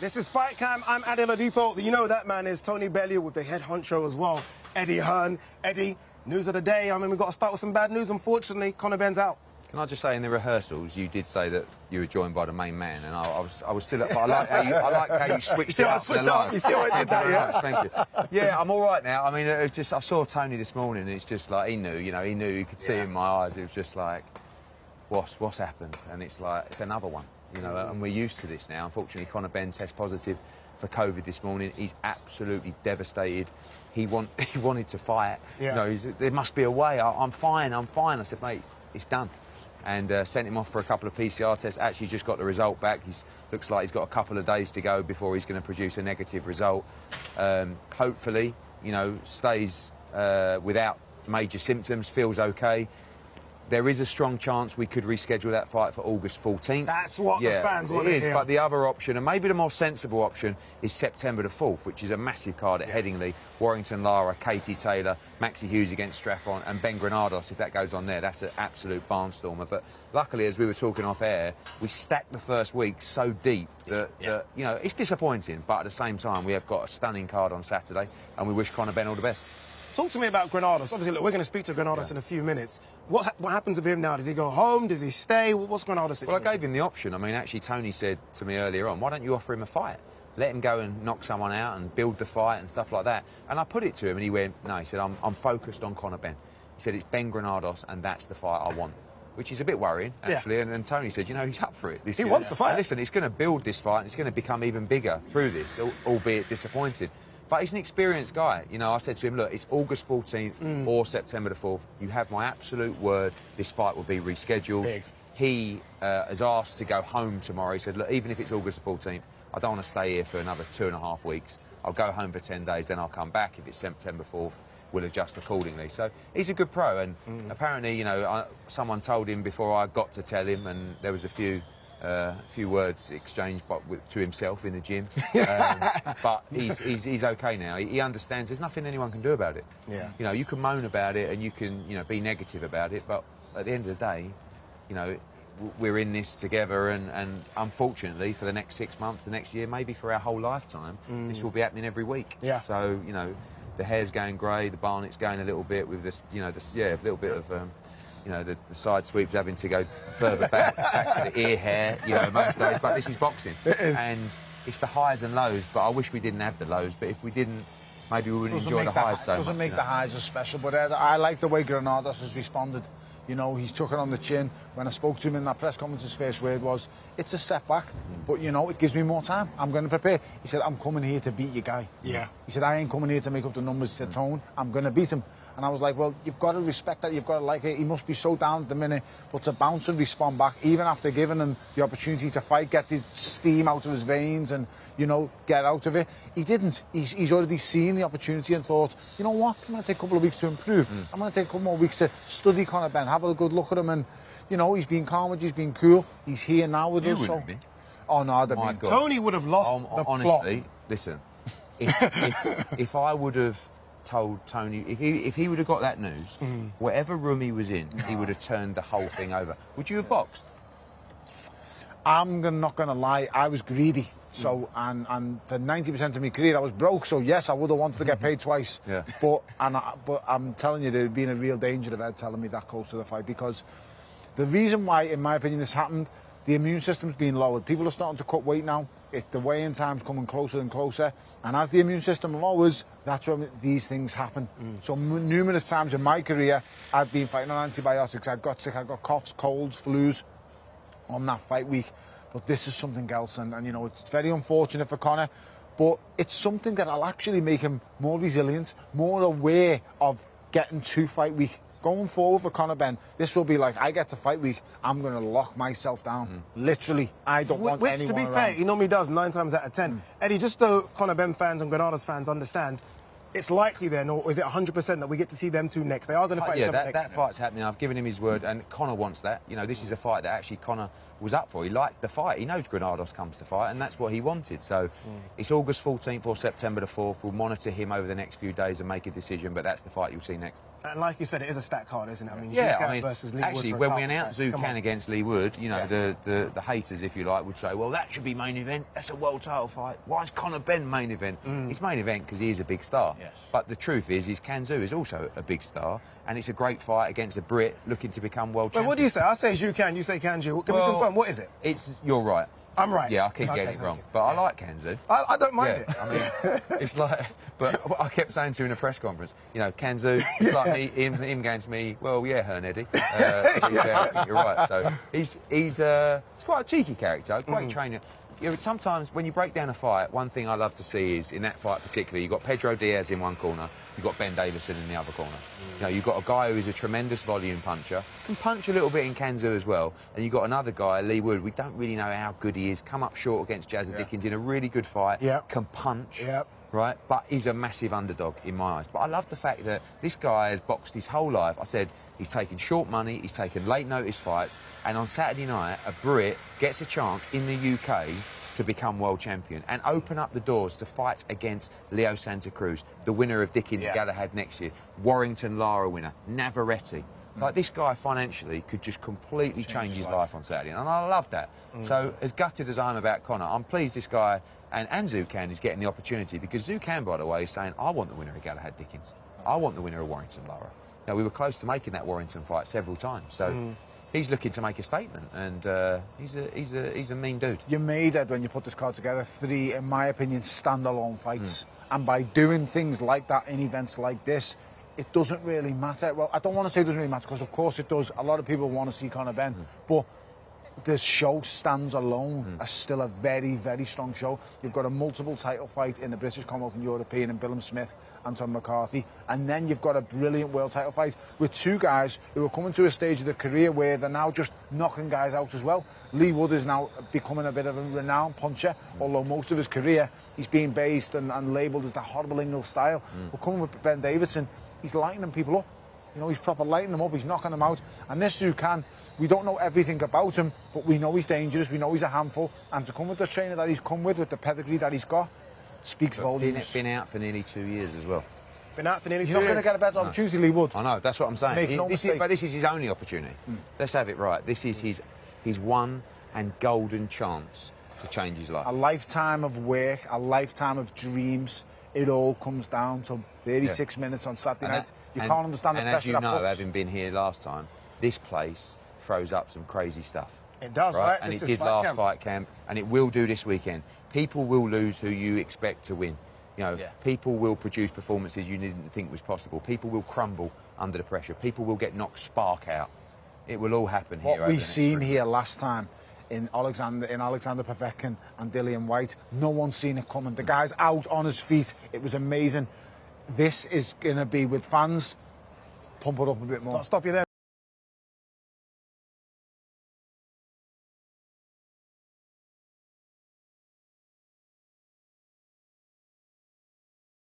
This is Fight Cam. I'm Adrian. You know that man is Tony Bellew with the head honcho as well, Eddie Hearn. Eddie, news of the day. I mean, we've got to start with some bad news. Unfortunately, Conor Benn's out. Can I just say, in the rehearsals, you did say that you were joined by the main man, and I was still up. But I liked how you switched it up for the line. You see how I did that, yeah? Thank you. Yeah, I'm all right now. I mean, it was just, I saw Tony this morning, and it's just like, he knew, you could see in my eyes. It was just like, what's happened? And it's like, it's another one, and we're used to this now. Unfortunately, Conor Benn test positive for COVID this morning. He's absolutely devastated. He wanted to fight. Yeah. There must be a way. I'm fine. I said, mate, it's done. And sent him off for a couple of PCR tests. Actually just got the result back. Looks like he's got a couple of days to go before he's going to produce a negative result. Hopefully, stays without major symptoms, feels okay. There is a strong chance we could reschedule that fight for August 14th. That's what the fans want to hear. But the other option, and maybe the more sensible option, is September the 4th, which is a massive card at Headingley. Warrington Lara, Katie Taylor, Maxi Hughes against Straffon, and Ben Granados. If that goes on there, that's an absolute barnstormer. But luckily, as we were talking off air, we stacked the first week so deep that, it's disappointing. But at the same time, we have got a stunning card on Saturday, and we wish Conor Benn all the best. Talk to me about Granados. Obviously, look, we're going to speak to Granados in a few minutes. What happens with him now? Does he go home? Does he stay? What's Granados' situation? Well, I gave him the option. I mean, actually, Tony said to me earlier on, why don't you offer him a fight? Let him go and knock someone out and build the fight and stuff like that. And I put it to him, and he went, no, he said, I'm focused on Conor Benn. He said, it's Ben Granados, and that's the fight I want. Which is a bit worrying, actually. And Tony said, he's up for it. He wants the fight. And listen, it's going to build this fight, and it's going to become even bigger through this, albeit disappointed. But he's an experienced guy. I said to him, look, it's August 14th or September the 4th. You have my absolute word. This fight will be rescheduled. Big. He has asked to go home tomorrow. He said, look, even if it's August the 14th, I don't want to stay here for another 2.5 weeks. I'll go home for 10 days, then I'll come back. If it's September 4th, we'll adjust accordingly. So he's a good pro. And apparently, someone told him before I got to tell him, and there was a few words exchanged to himself in the gym. But he's okay now. He understands there's nothing anyone can do about it. Yeah. You can moan about it and you can, be negative about it, but at the end of the day, we're in this together, and unfortunately for the next 6 months, the next year, maybe for our whole lifetime, this will be happening every week. Yeah. So, the hair's going grey, the barnet's going a little bit with this, a little bit of... the side sweeps having to go further back to the ear hair, most days. But this is boxing. And it's the highs and lows, but I wish we didn't have the lows. But if we didn't, maybe we wouldn't enjoy the highs so much. Doesn't make the highs as special, but I like the way Granados has responded. He's took it on the chin. When I spoke to him in that press conference, his first word was, it's a setback, but, it gives me more time. I'm going to prepare. He said, I'm coming here to beat your guy. Yeah. He said, I ain't coming here to make up the numbers. He said, Tone, I'm going to beat him. And I was like, well, you've got to respect that. You've got to like it. He must be so down at the minute. But to bounce and respond back, even after giving him the opportunity to fight, get the steam out of his veins and, get out of it, he didn't. He's already seen the opportunity and thought, you know what, I'm going to take a couple of weeks to improve. I'm going to take a couple more weeks to study Conor Benn, have a good look at him. And, he's been calm, he's been cool. He's here now with us. So. Oh, no, I'd have My been... God. Tony would have lost the honestly, plot. Listen, if I would have told Tony, if he would have got that news, whatever room he was in, he would have turned the whole thing over. Would you have boxed? I'm not going to lie, I was greedy. So, and for 90% of my career, I was broke. So, yes, I would have wanted to get paid twice. Yeah. But I'm telling you, there'd been a real danger of Ed telling me that close to the fight, because the reason why, in my opinion, this happened, the immune system's been lowered. People are starting to cut weight now. The weigh-in time's coming closer and closer. And as the immune system lowers, that's when these things happen. So numerous times in my career, I've been fighting on antibiotics. I've got sick, I've got coughs, colds, flus on that fight week. But this is something else. And it's very unfortunate for Conor. But it's something that'll actually make him more resilient, more aware of getting to fight week. Going forward for Conor Benn, this will be like, I get to fight week, I'm going to lock myself down. Literally, I don't want anyone Which, to be around. fair, he normally does 9 times out of 10. Eddie, just so Conor Benn fans and Granados fans understand, it's likely then, or is it 100% that we get to see them two next? They are going to fight each other next. That fight's happening. I've given him his word, and Conor wants that. You know, this is a fight that actually Conor was up for. He liked the fight. He knows Granados comes to fight, and that's what he wanted. So it's August 14th or September the 4th. We'll monitor him over the next few days and make a decision, but that's the fight you'll see next. And like you said, it is a stacked card, isn't it? I mean, Yeah, Zhukan I mean, versus Lee actually, Wood for a when we title announced fight. Come Zhukan on. against Lee Wood, you know, the haters, if you like, would say, well, that should be main event. That's a world title fight. Why is Conor Benn main event? It's main event because he is a big star. Yes. But the truth is Kanzu is also a big star, and it's a great fight against a Brit looking to become world champion. But what do you say? I say Zhukan, you say Kanju. Can we confirm? What is it? You're right. I'm right. Yeah, I keep getting it wrong. But I like Kanzu. I don't mind it. I mean, it's like, but I kept saying to him in a press conference, you know, Kanzu, it's like me, him going to me, well, yeah, Hearn, Eddie. Yeah, I think you're right. So he's quite a cheeky character, great trainer. You know, sometimes when you break down a fight, one thing I love to see is, in that fight particularly, you've got Pedro Diaz in one corner, you've got Ben Davison in the other corner. You know, you've got a guy who is a tremendous volume puncher, can punch a little bit in Kanzu as well, and you've got another guy, Lee Wood, we don't really know how good he is, come up short against Jazza Dickens in a really good fight, can punch, right? But he's a massive underdog in my eyes. But I love the fact that this guy has boxed his whole life. I said, he's taken short money, he's taken late notice fights, and on Saturday night, a Brit gets a chance in the UK to become world champion and open up the doors to fights against Leo Santa Cruz, the winner of Dickens Galahad next year, Warrington Lara winner, Navarrete. Like, this guy financially could just completely change his life on Saturday, and I love that. So, as gutted as I am about Conor, I'm pleased this guy and Zhukan is getting the opportunity, because Zhukan, by the way, is saying, I want the winner of Galahad Dickens. I want the winner of Warrington Lara. Now, we were close to making that Warrington fight several times, so he's looking to make a statement, and he's a mean dude. You made, Ed, when you put this card together, 3, in my opinion, standalone fights. And by doing things like that in events like this, it doesn't really matter. Well, I don't want to say it doesn't really matter, because of course it does. A lot of people want to see Conor Benn, but the show stands alone as still a very, very strong show. You've got a multiple title fight in the British Commonwealth and European, and Billum Smith, Anton McCarthy, and then you've got a brilliant world title fight with two guys who are coming to a stage of their career where they're now just knocking guys out as well. Lee Wood is now becoming a bit of a renowned puncher, although most of his career he's been based and labelled as the horrible English style. But coming with Ben Davison, he's lightening people up. You know, he's proper lighting them up, he's knocking them out. And this Zhukan, we don't know everything about him, but we know he's dangerous, we know he's a handful. And to come with the trainer that he's come with the pedigree that he's got, speaks volumes. Been out for nearly 2 years as well. Been out for nearly 2 He's not years. going to get a better opportunity, Lee Wood. I know, that's what I'm saying. No mistake. But this is his only opportunity. Let's have it right. This is his one and golden chance to change his life. A lifetime of work, a lifetime of dreams. It all comes down to 36 minutes on Saturday night. You can't understand the pressure that puts. And as you know, puts. having been here last time, this place throws up some crazy stuff. It does, right? And This it is did fight last camp. fight camp, and it will do this weekend. People will lose who you expect to win. You know, people will produce performances you didn't think was possible. People will crumble under the pressure. People will get knocked spark out. It will all happen here. What we've seen here last time in Alexander Povetkin and Dillian White, no one's seen it coming. The guy's out on his feet. It was amazing. This is going to be, with fans, pump it up a bit more. I'll stop you there.